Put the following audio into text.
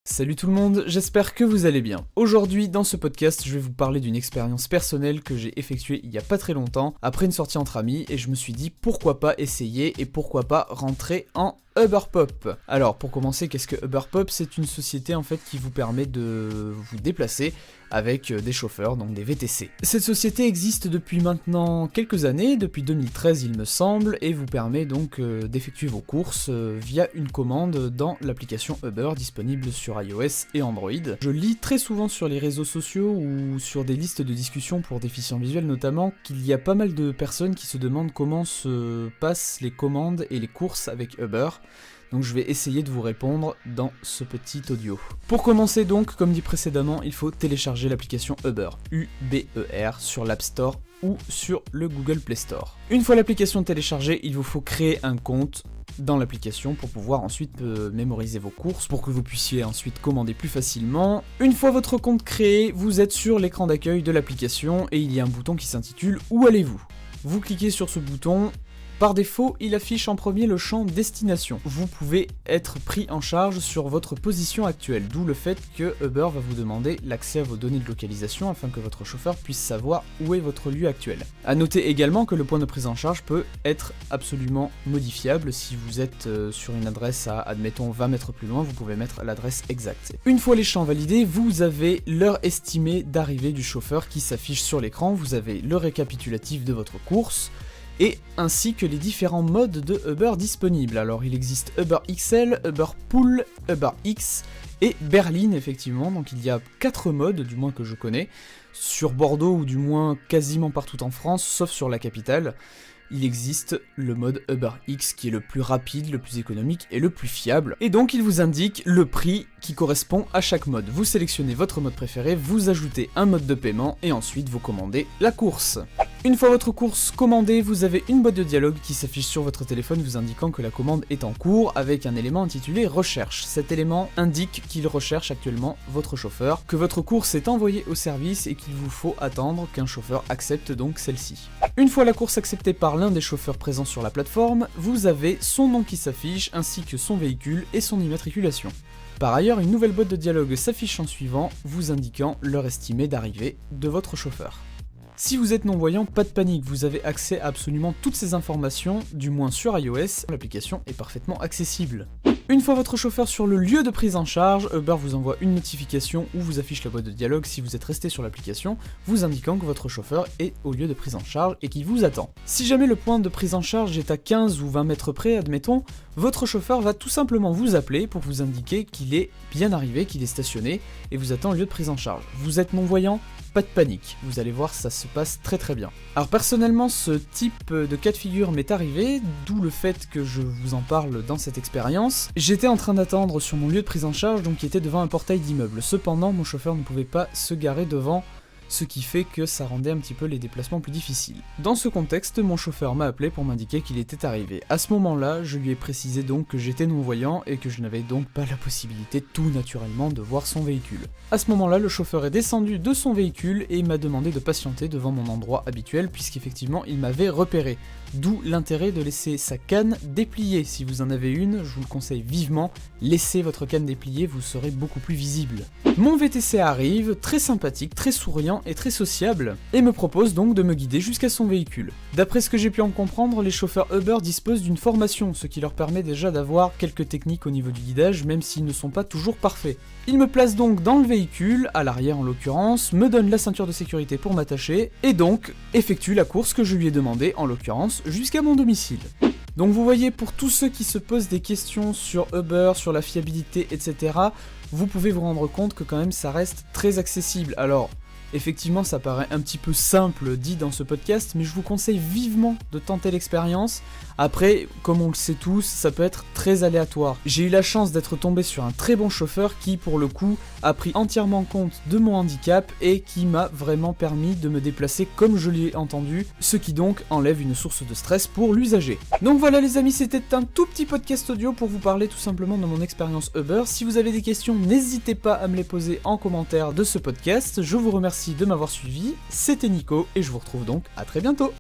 Salut tout le monde, j'espère que vous allez bien. Aujourd'hui, dans ce podcast, je vais vous parler d'une expérience personnelle que j'ai effectuée il y a pas très longtemps, après une sortie entre amis, et je me suis dit pourquoi pas essayer et pourquoi pas rentrer en Uberpop. Alors pour commencer, qu'est-ce que Uberpop? C'est une société en fait qui vous permet de vous déplacer avec des chauffeurs, donc des VTC. Cette société existe depuis maintenant quelques années, depuis 2013 il me semble, et vous permet donc d'effectuer vos courses via une commande dans l'application Uber disponible sur iOS et Android. Je lis très souvent sur les réseaux sociaux ou sur des listes de discussions pour déficients visuels notamment qu'il y a pas mal de personnes qui se demandent comment se passent les commandes et les courses avec Uber. Donc je vais essayer de vous répondre dans ce petit audio. Pour commencer donc, comme dit précédemment, il faut télécharger l'application Uber, U-B-E-R, sur l'App Store ou sur le Google Play Store. Une fois l'application téléchargée, il vous faut créer un compte dans l'application pour pouvoir ensuite mémoriser vos courses, pour que vous puissiez ensuite commander plus facilement. Une fois votre compte créé, vous êtes sur l'écran d'accueil de l'application et il y a un bouton qui s'intitule « Où allez-vous ?» Vous cliquez sur ce bouton. Par défaut, il affiche en premier le champ destination. Vous pouvez être pris en charge sur votre position actuelle, d'où le fait que Uber va vous demander l'accès à vos données de localisation afin que votre chauffeur puisse savoir où est votre lieu actuel. A noter également que le point de prise en charge peut être absolument modifiable. Si vous êtes sur une adresse à, admettons, 20 mètres plus loin, vous pouvez mettre l'adresse exacte. Une fois les champs validés, vous avez l'heure estimée d'arrivée du chauffeur qui s'affiche sur l'écran, vous avez le récapitulatif de votre course, et ainsi que les différents modes de Uber disponibles. Alors il existe Uber XL, Uber Pool, Uber X et Berlin effectivement, donc il y a 4 modes du moins que je connais, sur Bordeaux ou du moins quasiment partout en France, sauf sur la capitale. Il existe le mode Uber X qui est le plus rapide, le plus économique et le plus fiable. Et donc il vous indique le prix qui correspond à chaque mode. Vous sélectionnez votre mode préféré, vous ajoutez un mode de paiement et ensuite vous commandez la course. Une fois votre course commandée, vous avez une boîte de dialogue qui s'affiche sur votre téléphone vous indiquant que la commande est en cours avec un élément intitulé recherche. Cet élément indique qu'il recherche actuellement votre chauffeur, que votre course est envoyée au service et qu'il vous faut attendre qu'un chauffeur accepte donc celle-ci. Une fois la course acceptée par l'un des chauffeurs présents sur la plateforme, vous avez son nom qui s'affiche ainsi que son véhicule et son immatriculation. Par ailleurs, une nouvelle boîte de dialogue s'affiche en suivant, vous indiquant l'heure estimée d'arrivée de votre chauffeur. Si vous êtes non-voyant, pas de panique, vous avez accès à absolument toutes ces informations, du moins sur iOS, l'application est parfaitement accessible. Une fois votre chauffeur sur le lieu de prise en charge, Uber vous envoie une notification où vous affiche la boîte de dialogue si vous êtes resté sur l'application, vous indiquant que votre chauffeur est au lieu de prise en charge et qu'il vous attend. Si jamais le point de prise en charge est à 15 ou 20 mètres près, admettons, votre chauffeur va tout simplement vous appeler pour vous indiquer qu'il est bien arrivé, qu'il est stationné et vous attend au lieu de prise en charge. Vous êtes non-voyant ? Pas de panique, vous allez voir, ça se passe très bien. Alors personnellement, ce type de cas de figure m'est arrivé, d'où le fait que je vous en parle dans cette expérience. J'étais en train d'attendre sur mon lieu de prise en charge, donc qui était devant un portail d'immeuble. Cependant, mon chauffeur ne pouvait pas se garer devant, ce qui fait que ça rendait un petit peu les déplacements plus difficiles. Dans ce contexte, mon chauffeur m'a appelé pour m'indiquer qu'il était arrivé. À ce moment-là, je lui ai précisé donc que j'étais non-voyant et que je n'avais donc pas la possibilité tout naturellement de voir son véhicule. À ce moment-là, le chauffeur est descendu de son véhicule et m'a demandé de patienter devant mon endroit habituel puisqu'effectivement il m'avait repéré. D'où l'intérêt de laisser sa canne dépliée. Si vous en avez une, je vous le conseille vivement, laissez votre canne dépliée, vous serez beaucoup plus visible. Mon VTC arrive, très sympathique, très souriant et très sociable, et me propose donc de me guider jusqu'à son véhicule. D'après ce que j'ai pu en comprendre, les chauffeurs Uber disposent d'une formation, ce qui leur permet déjà d'avoir quelques techniques au niveau du guidage, même s'ils ne sont pas toujours parfaits. Il me place donc dans le véhicule, à l'arrière en l'occurrence, me donne la ceinture de sécurité pour m'attacher, et donc effectue la course que je lui ai demandé, en l'occurrence, jusqu'à mon domicile. Donc vous voyez, pour tous ceux qui se posent des questions sur Uber, sur la fiabilité, etc., vous pouvez vous rendre compte que quand même ça reste très accessible. Alors, effectivement, ça paraît un petit peu simple dit dans ce podcast, mais je vous conseille vivement de tenter l'expérience. Après, comme on le sait tous, ça peut être très aléatoire. J'ai eu la chance d'être tombé sur un très bon chauffeur qui, pour le coup, a pris entièrement compte de mon handicap et qui m'a vraiment permis de me déplacer comme je l'ai entendu, ce qui donc enlève une source de stress pour l'usager. Donc voilà les amis, c'était un tout petit podcast audio pour vous parler tout simplement de mon expérience Uber. Si vous avez des questions, n'hésitez pas à me les poser en commentaire de ce podcast. Je vous remercie de m'avoir suivi, c'était Nico et je vous retrouve donc à très bientôt.